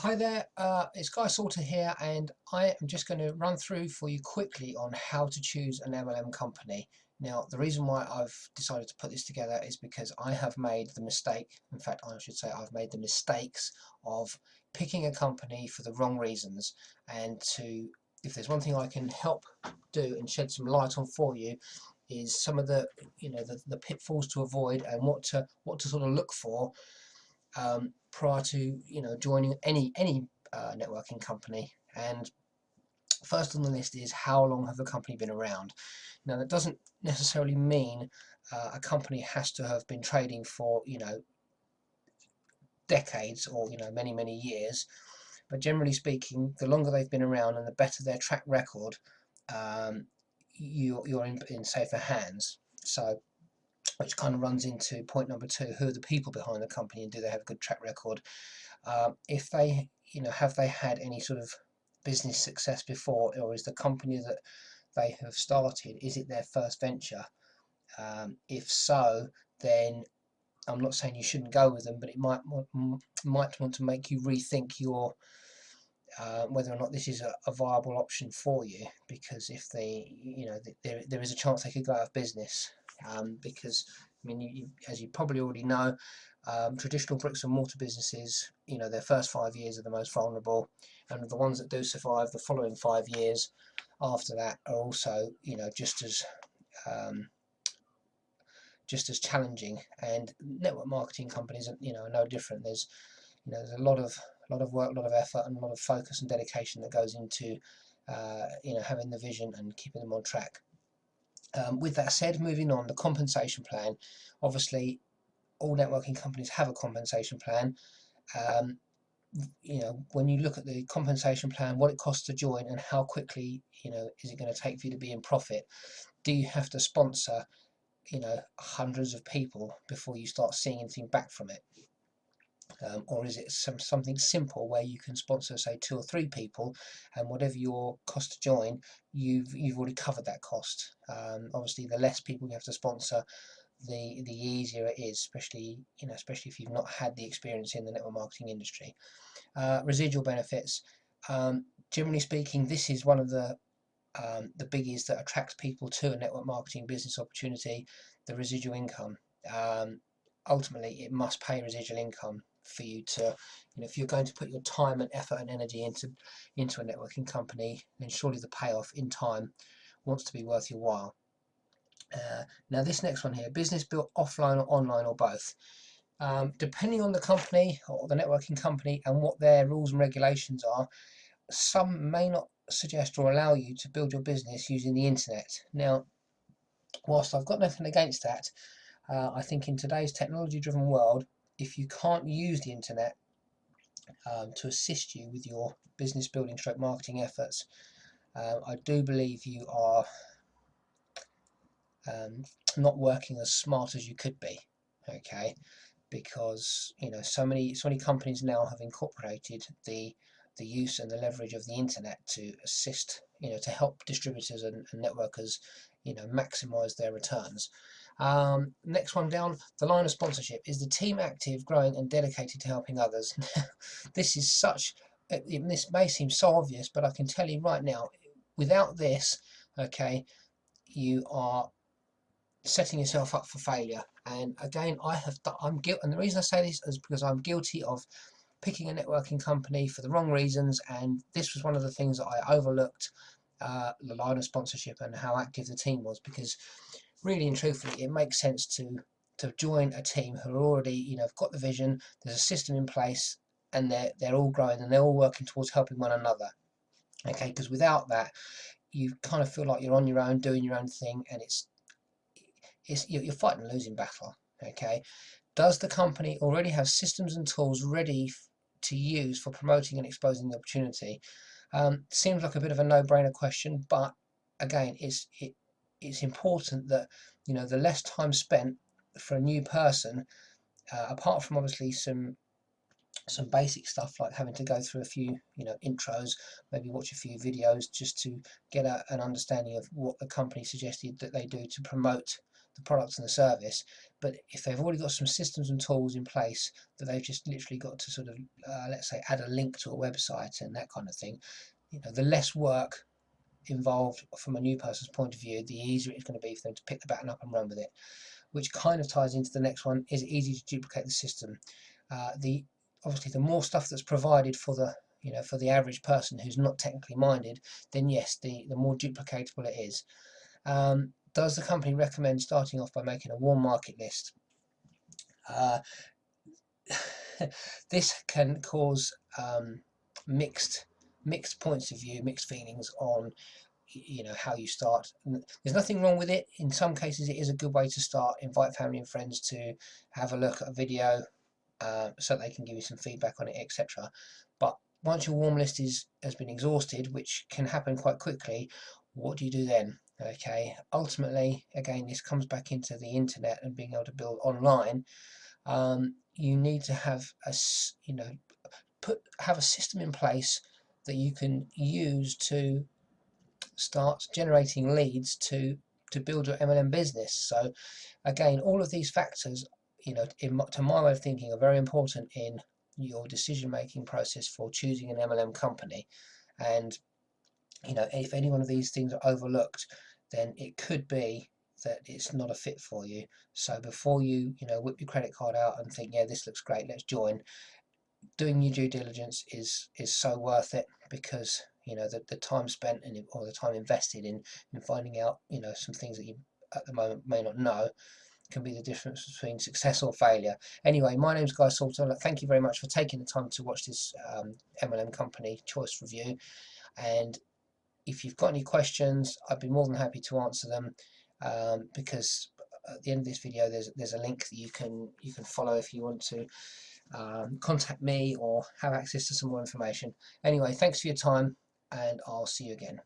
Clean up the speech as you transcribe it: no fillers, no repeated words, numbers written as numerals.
Hi there, it's Guy Salter here, and I am just going to run through for you quickly on how to choose an MLM company. Now, the reason why I've decided to put this together is because I have made the mistake, in fact, I should say I've made the mistakes of picking a company for the wrong reasons. And if there's one thing I can help do and shed some light on for you, is some of the, the pitfalls to avoid and what to sort of look for prior to joining any networking company. And first on the list is, how long have the company been around? Now, that doesn't necessarily mean a company has to have been trading for decades or many years, but generally speaking, the longer they've been around and the better their track record, you're in safer hands. So, which kind of runs into point number two: who are the people behind the company, and do they have a good track record? If they, have they had any sort of business success before, or is the company that they have started, is it their first venture? If so, then I'm not saying you shouldn't go with them, but it might want to make you rethink your whether or not this is a viable option for you, because if they, there is a chance they could go out of business. Because I mean, as you probably already know, traditional bricks and mortar businesses, their first 5 years are the most vulnerable, and the ones that do survive the following 5 years after that are also, just as challenging. And network marketing companies are, are no different. There's a lot of work, a lot of effort, and a lot of focus and dedication that goes into having the vision and keeping them on track. With that said, moving on, the compensation plan. Obviously, all networking companies have a compensation plan. When you look at the compensation plan, what it costs to join, and how quickly is it going to take for you to be in profit? Do you have to sponsor hundreds of people before you start seeing anything back from it? Or is it something simple where you can sponsor, say, 2 or 3 people, and whatever your cost to join, you've already covered that cost. Obviously, the less people you have to sponsor, the easier it is, especially if you've not had the experience in the network marketing industry. Residual benefits. Generally speaking, this is one of the biggies that attracts people to a network marketing business opportunity: the residual income. Ultimately, it must pay residual income for you to, if you're going to put your time and effort and energy into a networking company, then surely the payoff in time wants to be worth your while. Now, this next one here: business built offline or online, or both. Depending on the company or the networking company and what their rules and regulations are, some may not suggest or allow you to build your business using the internet. Now, whilst I've got nothing against that, I think in today's technology-driven world, if you can't use the internet to assist you with your business building stroke marketing efforts, I do believe you are not working as smart as you could be. Okay, because so many companies now have incorporated the use and the leverage of the internet to assist, to help distributors and networkers, maximize their returns. Next one down, the line of sponsorship. Is the team active, growing, and dedicated to helping others? This is this may seem so obvious, but I can tell you right now, without this, okay, you are setting yourself up for failure. And again, I'm guilty, and the reason I say this is because I'm guilty of picking a networking company for the wrong reasons, and this was one of the things that I overlooked, the line of sponsorship and how active the team was. Because really and truthfully, it makes sense to join a team who are already, have got the vision, there's a system in place, and they're all growing and they're all working towards helping one another. Okay, because without that, you kind of feel like you're on your own, doing your own thing, and you're fighting a losing battle. Okay, does the company already have systems and tools ready to use for promoting and exposing the opportunity? Seems like a bit of a no-brainer question, but again, it's important that the less time spent for a new person, apart from obviously some basic stuff like having to go through a few intros, maybe watch a few videos just to get an understanding of what the company suggested that they do to promote product and the service. But if they've already got some systems and tools in place that they've just literally got to sort of, let's say, add a link to a website and that kind of thing, the less work involved from a new person's point of view, the easier it's going to be for them to pick the baton up and run with it. Which kind of ties into the next one: is it easy to duplicate the system? Obviously, the more stuff that's provided for the for the average person who's not technically minded, then yes, the more duplicatable it is. Does the company recommend starting off by making a warm market list? This can cause mixed points of view, mixed feelings on how you start. There's nothing wrong with it. In some cases it is a good way to start. Invite family and friends to have a look at a video so they can give you some feedback on it, etc. But once your warm list has been exhausted, which can happen quite quickly, what do you do then? Okay, ultimately, again, this comes back into the internet and being able to build online. You need to have have a system in place that you can use to start generating leads to build your MLM business. So again, all of these factors, to my way of thinking, are very important in your decision making process for choosing an MLM company. And if any one of these things are overlooked, then it could be that it's not a fit for you. So before you whip your credit card out and think, yeah, this looks great, let's join, doing your due diligence is so worth it, because the time spent or the time invested in finding out some things that you at the moment may not know can be the difference between success or failure. Anyway, my name's Guy Salter. Thank you very much for taking the time to watch this MLM Company choice review, and if you've got any questions, I'd be more than happy to answer them, because at the end of this video there's a link that you can follow if you want to contact me or have access to some more information. Anyway, thanks for your time, and I'll see you again.